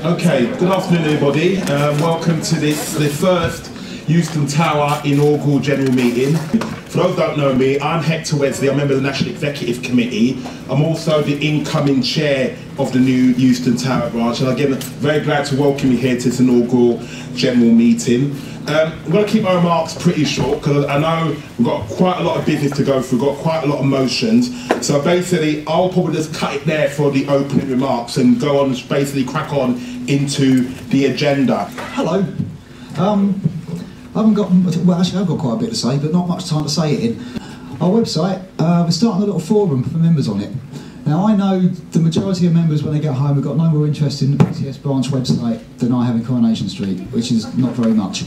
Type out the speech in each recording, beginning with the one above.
Okay, good afternoon everybody. Welcome to the first Euston Tower inaugural general meeting. For those who don't know me, I'm Hector Wesley, I'm a member of the National Executive Committee. I'm also the incoming chair of the new Euston Tower branch, and again, very glad to welcome you here to this inaugural general meeting. I'm going to keep my remarks pretty short because I know we've got quite a lot of business to go through, we've got quite a lot of motions. So basically, I'll probably just cut it there for the opening remarks and go on, basically crack on into the agenda. Hello. I haven't got, well actually I've got quite a bit to say, but not much time to say it in. Our website, we're starting a little forum for members on it. Now I know the majority of members when they get home have got no more interest in the PCS branch website than I have in Coronation Street, which is not very much.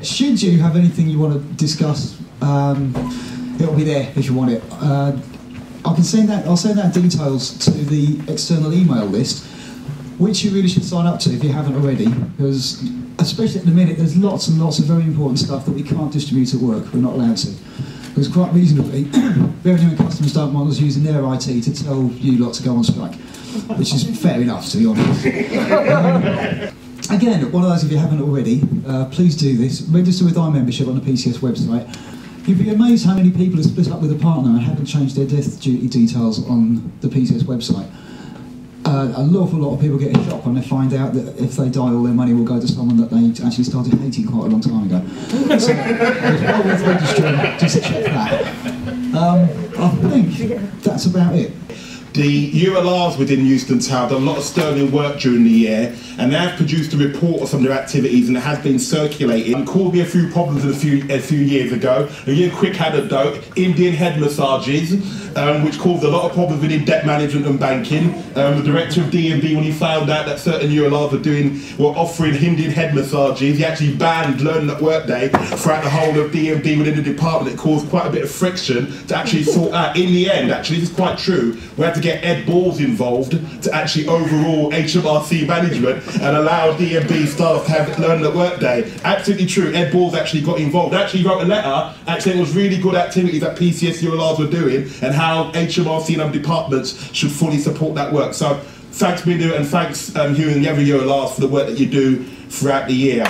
Should you have anything you want to discuss, it'll be there if you want it. I'll send out details to the external email list, which you really should sign up to if you haven't already, because especially at the minute there's lots and lots of very important stuff that we can't distribute at work, we're not allowed to. Because quite reasonably, revenue and customers don't want us using their IT to tell you lot to go on strike, which is fair enough, to be honest. Again, one of those, if you haven't already, please do this. Register with our membership on the PCS website. You'd be amazed how many people have split up with a partner and haven't changed their death duty details on the PCS website. An awful lot of people get in shock when they find out that if they die, all their money will go to someone that they actually started hating quite a long time ago. So it's well worth registering just to check that. I think that's about it. The ULRs within Euston Tower done a lot of sterling work during the year, and they have produced a report of some of their activities, and it has been circulated. It caused me a few problems a few years ago. A quick anecdote: Indian head massages, which caused a lot of problems within debt management and banking. The director of D&B, when he found out that certain ULRs were offering Indian head massages, he actually banned Learning at Work Day throughout the whole of D&B within the department. It caused quite a bit of friction to actually sort out. In the end, actually, this is quite true, we had to get Ed Balls involved to actually overrule HMRC management and allow D&B staff to have Learning at Work Day. Absolutely true, Ed Balls actually got involved. Actually wrote a letter, actually it was really good activities that PCS ULRs were doing and how HMRC and other departments should fully support that work. So thanks Bindu, and thanks Hugh and the other ULRs for the work that you do throughout the year.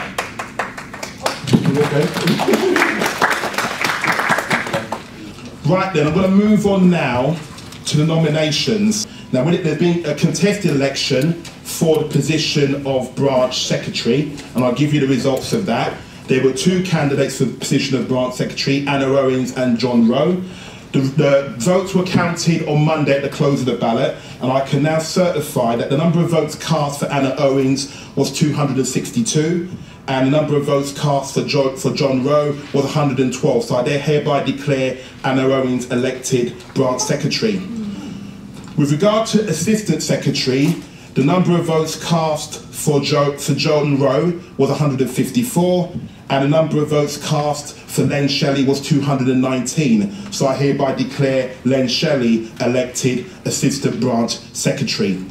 Right then, I'm going to move on now to the nominations. Now, there's been a contested election for the position of branch secretary, and I'll give you the results of that. There were two candidates for the position of branch secretary, Anna Owens and John Rowe. The votes were counted on Monday at the close of the ballot, and I can now certify that the number of votes cast for Anna Owens was 262, and the number of votes cast for John Rowe was 112. So I hereby declare Anna Owens elected branch secretary. With regard to assistant secretary, the number of votes cast for John Rowe was 154, and the number of votes cast for Len Shelley was 219. So I hereby declare Len Shelley elected assistant branch secretary.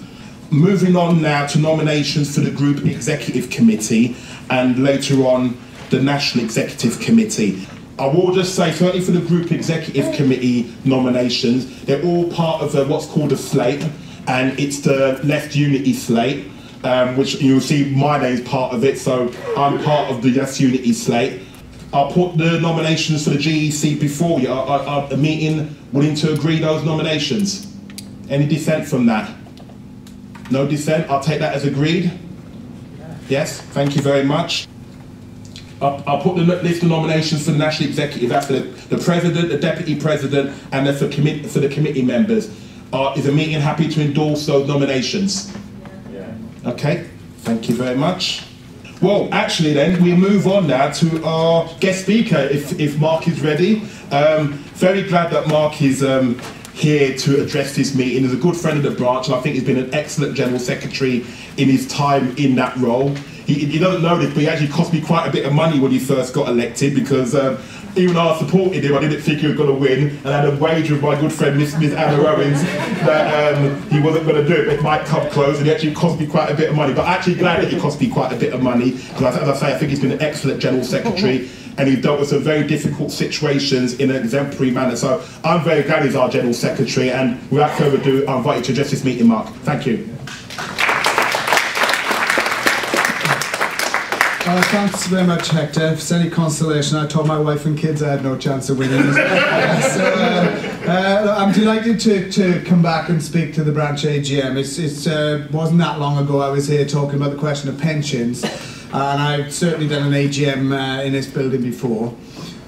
Moving on now to nominations for the Group Executive Committee and later on the National Executive Committee. I will just say, certainly for the Group Executive Committee nominations, they're all part of what's called a slate, and it's the Left Unity slate, which you'll see my name's part of it, so I'm part of the Left Unity slate. I'll put the nominations for the GEC before you. Are the meeting willing to agree those nominations? Any dissent from that? No dissent? I'll take that as agreed. Yes, thank you very much. I'll put the list of nominations for the National Executive. That's the President, the Deputy President, and for the committee members. Is the meeting happy to endorse those nominations? Yeah. Okay, thank you very much. Well, actually then, we move on now to our guest speaker, if Mark is ready. Very glad that Mark is here to address this meeting. He's a good friend of the branch, and I think he's been an excellent General Secretary in his time in that role. He doesn't know this, but he actually cost me quite a bit of money when he first got elected, because even though I supported him, I didn't think he was going to win, and I had a wager with my good friend Miss Anna Owens that he wasn't going to do it, but it might come close, and he actually cost me quite a bit of money. But I'm actually glad that he cost me quite a bit of money, because as I say, I think he's been an excellent General Secretary, and he's dealt with some very difficult situations in an exemplary manner. So I'm very glad he's our General Secretary, and without further ado, I invite you to address this meeting, Mark. Thank you. Thanks very much, Hector. If it's any consolation, I told my wife and kids I had no chance of winning. I'm delighted to come back and speak to the branch AGM. It wasn't that long ago I was here talking about the question of pensions, and I've certainly done an AGM in this building before.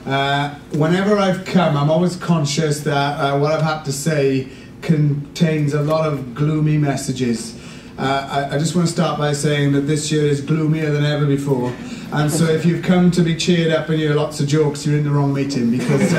Whenever I've come, I'm always conscious that what I've had to say contains a lot of gloomy messages. I just want to start by saying that this year is gloomier than ever before, and so if you've come to be cheered up and hear lots of jokes, you're in the wrong meeting, because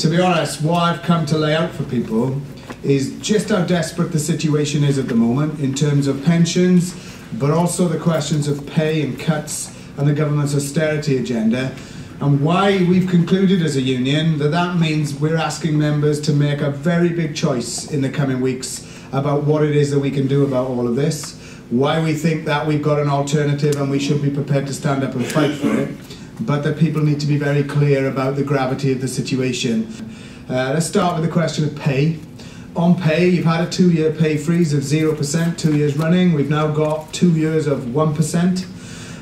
to be honest, what I've come to lay out for people is just how desperate the situation is at the moment in terms of pensions, but also the questions of pay and cuts and the government's austerity agenda, and why we've concluded as a union that means we're asking members to make a very big choice in the coming weeks about what it is that we can do about all of this, why we think that we've got an alternative and we should be prepared to stand up and fight for it, but that people need to be very clear about the gravity of the situation. Let's start with the question of pay. On pay, you've had a 2-year pay freeze of 0%, 2 years running. We've now got 2 years of 1%.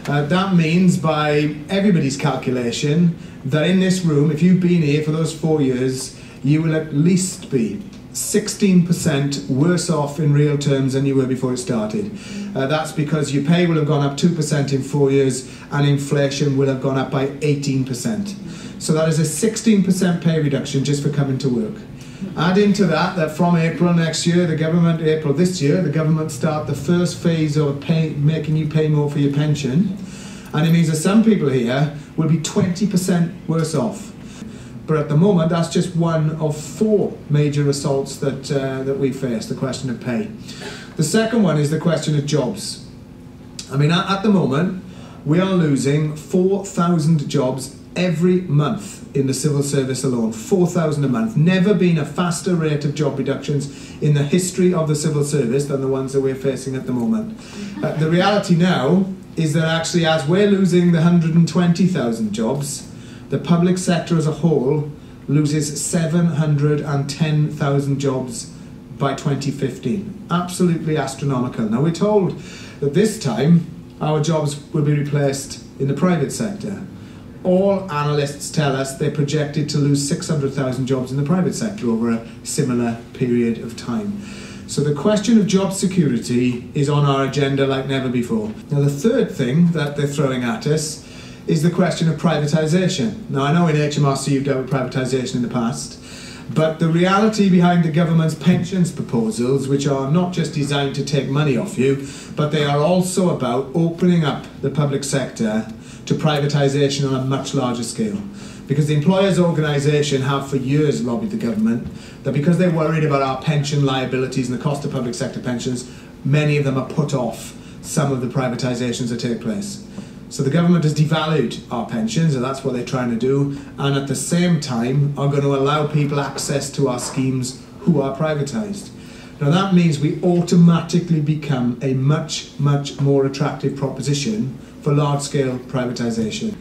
That means, by everybody's calculation, that in this room, if you've been here for those 4 years, you will at least be 16% worse off in real terms than you were before it started. That's because your pay will have gone up 2% in 4 years and inflation will have gone up by 18%. So that is a 16% pay reduction just for coming to work. Add into that from April next year, April this year, the government start the first phase of making you pay more for your pension, and it means that some people here will be 20% worse off. But at the moment, that's just one of 4 major assaults that we face, the question of pay. The second one is the question of jobs. I mean, at the moment, we are losing 4,000 jobs every month in the civil service alone. 4,000 a month. Never been a faster rate of job reductions in the history of the civil service than the ones that we're facing at the moment. The reality now is that actually, as we're losing the 120,000 jobs, the public sector as a whole loses 710,000 jobs by 2015. Absolutely astronomical. Now, we're told that this time our jobs will be replaced in the private sector. All analysts tell us they're projected to lose 600,000 jobs in the private sector over a similar period of time. So the question of job security is on our agenda like never before. Now, the third thing that they're throwing at us is the question of privatisation. Now, I know in HMRC you've dealt with privatisation in the past, but the reality behind the government's pensions proposals, which are not just designed to take money off you, but they are also about opening up the public sector to privatisation on a much larger scale. Because the employers' organisation have for years lobbied the government that because they're worried about our pension liabilities and the cost of public sector pensions, many of them are put off some of the privatisations that take place. So the government has devalued our pensions, and that's what they're trying to do, and at the same time are going to allow people access to our schemes who are privatised. Now that means we automatically become a much, much more attractive proposition for large-scale privatisation.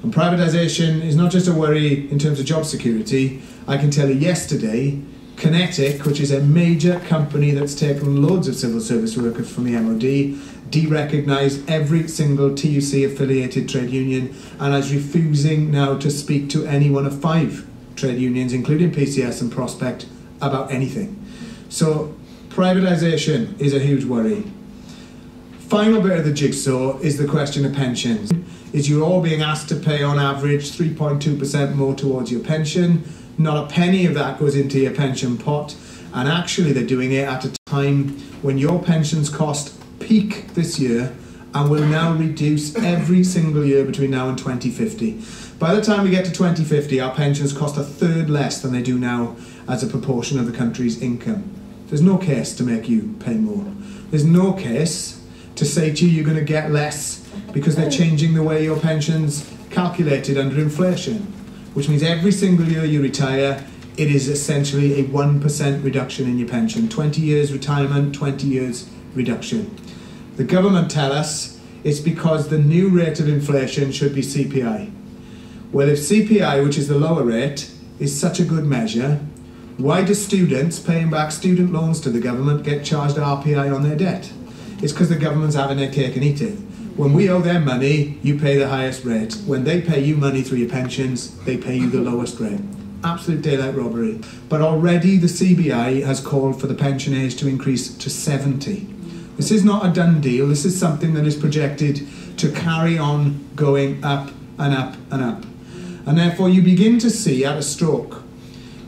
And privatisation is not just a worry in terms of job security. I can tell you yesterday, Kinetic, which is a major company that's taken loads of civil service workers from the MOD, de-recognised every single TUC-affiliated trade union and is refusing now to speak to any one of 5 trade unions, including PCS and Prospect, about anything. So privatisation is a huge worry. Final bit of the jigsaw is the question of pensions. Is you're all being asked to pay on average 3.2% more towards your pension. Not a penny of that goes into your pension pot, and actually they're doing it at a time when your pensions cost peak this year and will now reduce every single year between now and 2050. By the time we get to 2050, our pensions cost a third less than they do now as a proportion of the country's income. There's no case to make you pay more. There's no case to say to you you're going to get less because they're changing the way your pension's calculated under inflation, which means every single year you retire, it is essentially a 1% reduction in your pension. 20 years retirement, 20 years reduction. The government tell us it's because the new rate of inflation should be CPI. Well, if CPI, which is the lower rate, is such a good measure, why do students paying back student loans to the government get charged RPI on their debt? It's because the government's having their cake and eat it. When we owe them money, you pay the highest rate. When they pay you money through your pensions, they pay you the lowest rate. Absolute daylight robbery. But already the CBI has called for the pension age to increase to 70. This is not a done deal. This is something that is projected to carry on going up and up and up. And therefore you begin to see at a stroke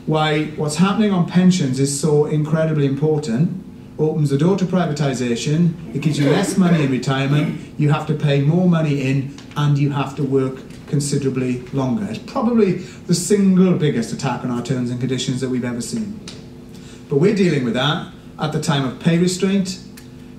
why what's happening on pensions is so incredibly important. Opens the door to privatisation, it gives you less money in retirement, you have to pay more money in, and you have to work considerably longer. It's probably the single biggest attack on our terms and conditions that we've ever seen. But we're dealing with that at the time of pay restraint,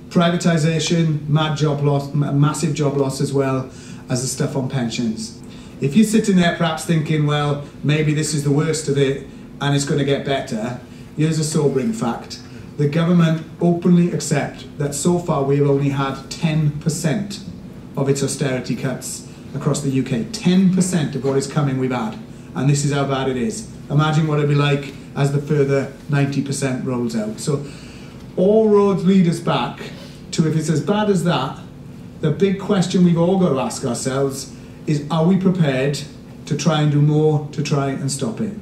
privatisation, massive job loss, as well as the stuff on pensions. If you're sitting there perhaps thinking, well, maybe this is the worst of it and it's going to get better, here's a sobering fact. The government openly accept that so far we've only had 10% of its austerity cuts across the UK. 10% of what is coming we've had. And this is how bad it is. Imagine what it'd be like as the further 90% rolls out. So all roads lead us back to, if it's as bad as that, the big question we've all got to ask ourselves is, are we prepared to try and do more to try and stop it?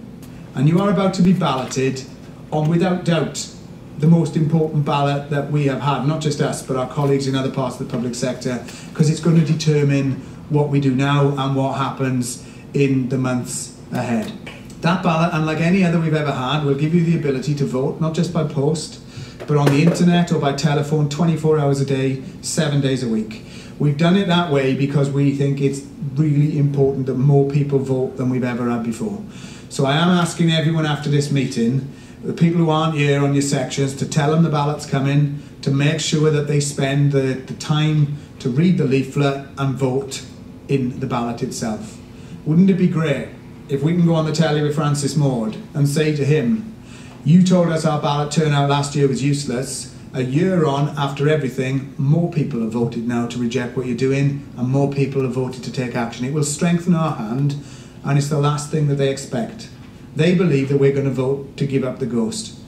And you are about to be balloted on, without doubt, the most important ballot that we have had, not just us, but our colleagues in other parts of the public sector, because it's going to determine what we do now and what happens in the months ahead. That ballot, unlike any other we've ever had, will give you the ability to vote, not just by post, but on the internet or by telephone, 24 hours a day, 7 days a week. We've done it that way because we think it's really important that more people vote than we've ever had before. So I am asking everyone after this meeting, the people who aren't here on your sections, to tell them the ballot's coming, to make sure that they spend the time to read the leaflet and vote in the ballot itself. Wouldn't it be great if we can go on the telly with Francis Maud and say to him, you told us our ballot turnout last year was useless. A year on, after everything, more people have voted now to reject what you're doing, and more people have voted to take action. It will strengthen our hand, and it's the last thing that they expect. They believe that we're going to vote to give up the ghost.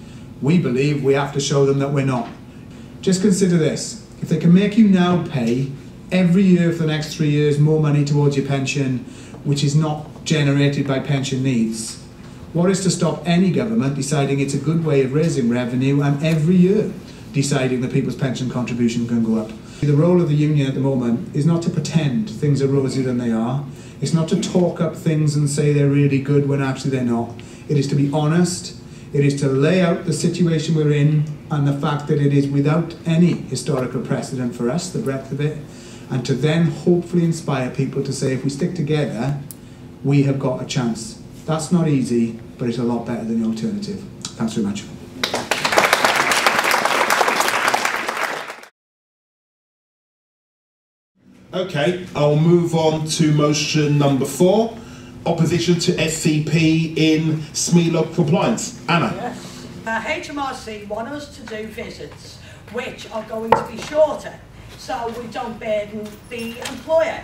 We believe we have to show them that we're not. Just consider this. If they can make you now pay every year for the next 3 years more money towards your pension, which is not generated by pension needs, what is to stop any government deciding it's a good way of raising revenue and every year deciding that people's pension contribution can go up? The role of the union at the moment is not to pretend things are rosier than they are. It's not to talk up things and say they're really good when actually they're not. It is to be honest. It is to lay out the situation we're in and the fact that it is without any historical precedent for us, the breadth of it, and to then hopefully inspire people to say, if we stick together, we have got a chance. That's not easy, but it's a lot better than the alternative. Thanks very much. Okay, I'll move on to motion number 4, opposition to SCP in SMELA compliance. Anna. Yes. HMRC want us to do visits which are going to be shorter, so we don't burden the employer.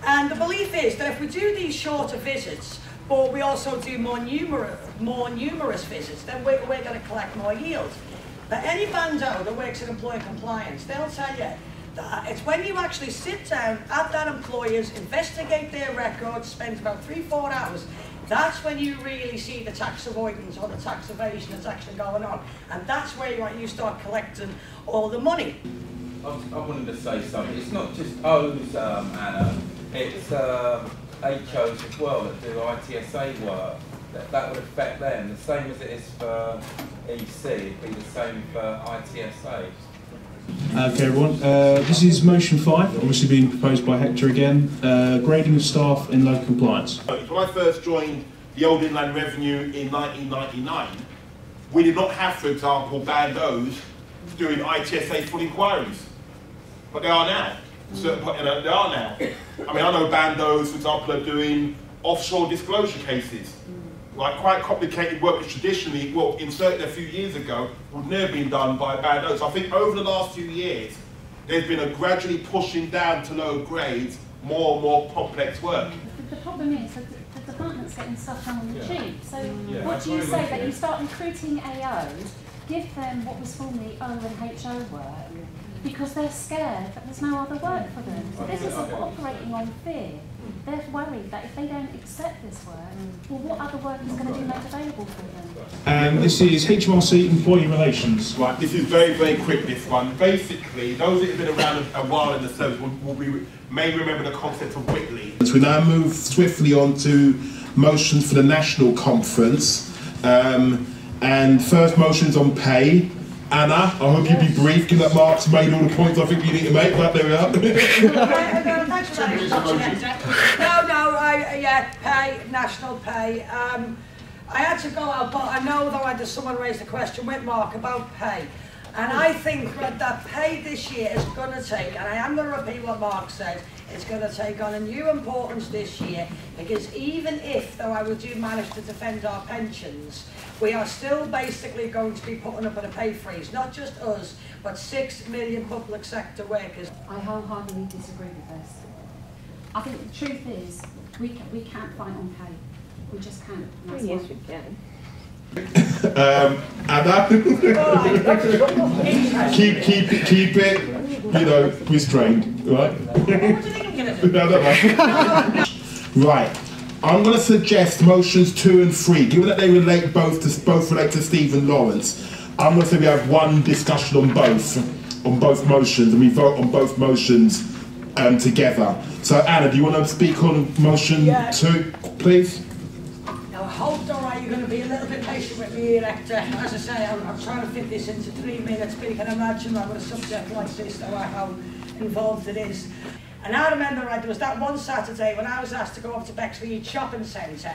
And the belief is that if we do these shorter visits, but we also do more numerous visits, then we're going to collect more yield. But any bando that works in employer compliance, they'll tell you that it's when you actually sit down at that employer's, investigate their records, spend about 3-4 hours, that's when you really see the tax avoidance or the tax evasion that's actually going on. And that's where you start collecting all the money. I wanted to say something. It's not just O's, Anna, it's HOs as well that do ITSA work. That would affect them, the same as it is for EC, it'd be the same for ITSA. Okay everyone, this is motion 5, obviously being proposed by Hector again, grading of staff in local compliance. When I first joined the old Inland Revenue in 1999, we did not have, for example, bandos doing ITSA full inquiries, but they are now. They are now. I mean, I know bandos, for example, are doing offshore disclosure cases, like quite complicated work which traditionally, well, inserted a few years ago, would never been done by bandos. So I think over the last few years, there's been a gradually pushing down to lower grades, more and more complex work. The problem is that the department's getting stuff done on the tube. So what do you say, that you start recruiting AOs, give them what was formerly O and HO work, because they're scared that there's no other work for them. So businesses are operating on fear. They're worried that if they don't accept this work, well, what other work is going to be made available for them? And this is HMRC Employee Relations. Right, this is very, very quick, this one. Basically, those that have been around a while in the service may remember the concept of Whitley. So we now move swiftly on to motions for the national conference. And first motion's on pay. Anna, I hope you'll be brief, given that Mark's made all the points I think you need to make. Right, there we are. Pay, national pay. I had to go out, but I know though someone raised a question with Mark about pay. And I think that pay this year is going to take, and I am going to repeat what Mark said, it's going to take on a new importance this year, because even if, though we do manage to defend our pensions, we are still basically going to be putting up with a pay freeze, not just us, but 6 million public sector workers. I wholeheartedly disagree with this. I think the truth is, we can't fight on pay. We just can't. Yes, we can. Anna, keep it, you know, restrained, right? What do you think I'm going to do? Right. I'm going to suggest motions 2 and 3, given that they relate both relate to Stephen Lawrence. I'm going to say we have one discussion on both motions, and we vote on both motions together. So Anna, do you want to speak on motion 2, please? Now I hope, alright, you're going to be a little bit patient with me here, Hector. As I say, I'm trying to fit this into 3 minutes, but you can imagine with a subject like this, how involved it is. And I remember there was that one Saturday when I was asked to go up to Bexley Shopping Centre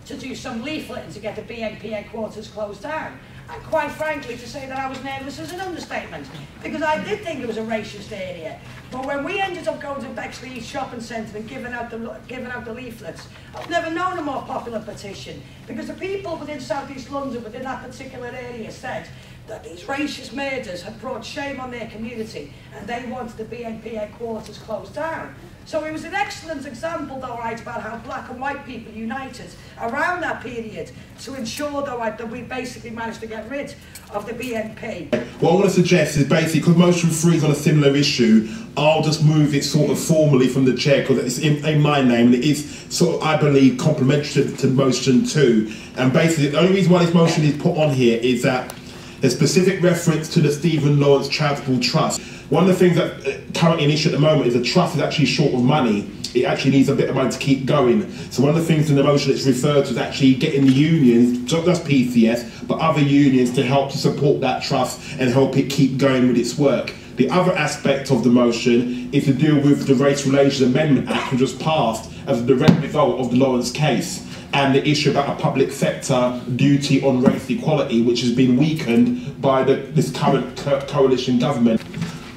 to do some leafleting to get the BNP headquarters closed down. And quite frankly, to say that I was nervous is an understatement, because I did think it was a racist area. But when we ended up going to Bexley Shopping Centre and giving out the leaflets, I've never known a more popular petition, because the people within South East London, within that particular area, said that these racist murders had brought shame on their community, and they wanted the BNP headquarters closed down. So it was an excellent example, though, right, about how black and white people united around that period to ensure, though, right, that we basically managed to get rid of the BNP. What I'm going to suggest is basically, because motion 3 is on a similar issue, I'll just move it sort of formally from the chair, because it's in my name, and it is sort of, I believe, complementary to motion 2. And basically, the only reason why this motion is put on here is that a specific reference to the Stephen Lawrence Charitable Trust. One of the things that currently an issue at the moment is the trust is actually short of money. It actually needs a bit of money to keep going. So one of the things in the motion that's referred to is actually getting the unions, not just PCS, but other unions to help to support that trust and help it keep going with its work. The other aspect of the motion is to deal with the Race Relations Amendment Act, which was passed as a direct result of the Lawrence case, and the issue about a public sector duty on race equality, which has been weakened by this current coalition government.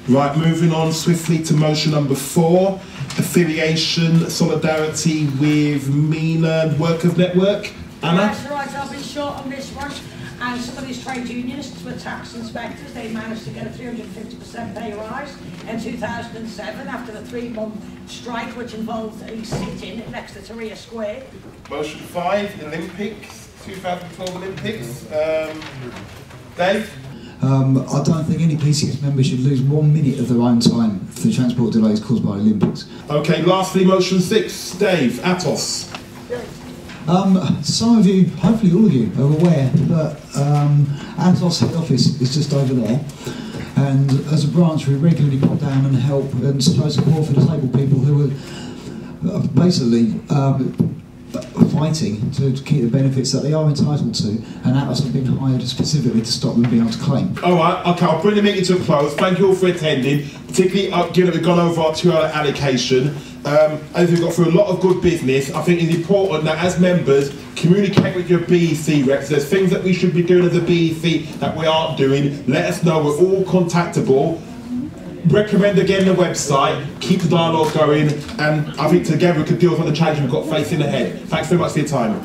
Right, moving on swiftly to motion number 4, affiliation, solidarity with MENA Workers Network. Anna? That's right, I'll be short on this one. And some of these trade unionists were tax inspectors. They managed to get a 350% pay rise in 2007 after the 3-month strike, which involved a sit-in next to Tahrir Square. Motion 5, Olympics, 2012 Olympics. Dave? I don't think any PCS member should lose 1 minute of their own time for the transport delays caused by Olympics. Okay, lastly, motion 6, Dave, Atos. Some of you, hopefully all of you, are aware that Atos head office is just over there, and as a branch we regularly pop down and help and show support for disabled people who are basically fighting to keep the benefits that they are entitled to, and Atos have been hired specifically to stop them being able to claim. Alright, okay, I'll bring the meeting to a close. Thank you all for attending, particularly given that we've gone over our 2-hour allocation. As we've got through a lot of good business, I think it's important that as members, communicate with your BEC reps. There's things that we should be doing as a BEC that we aren't doing. Let us know, we're all contactable. Recommend again the website, keep the dialogue going, and I think together we could deal with the challenges we've got facing ahead. Thanks very much for your time.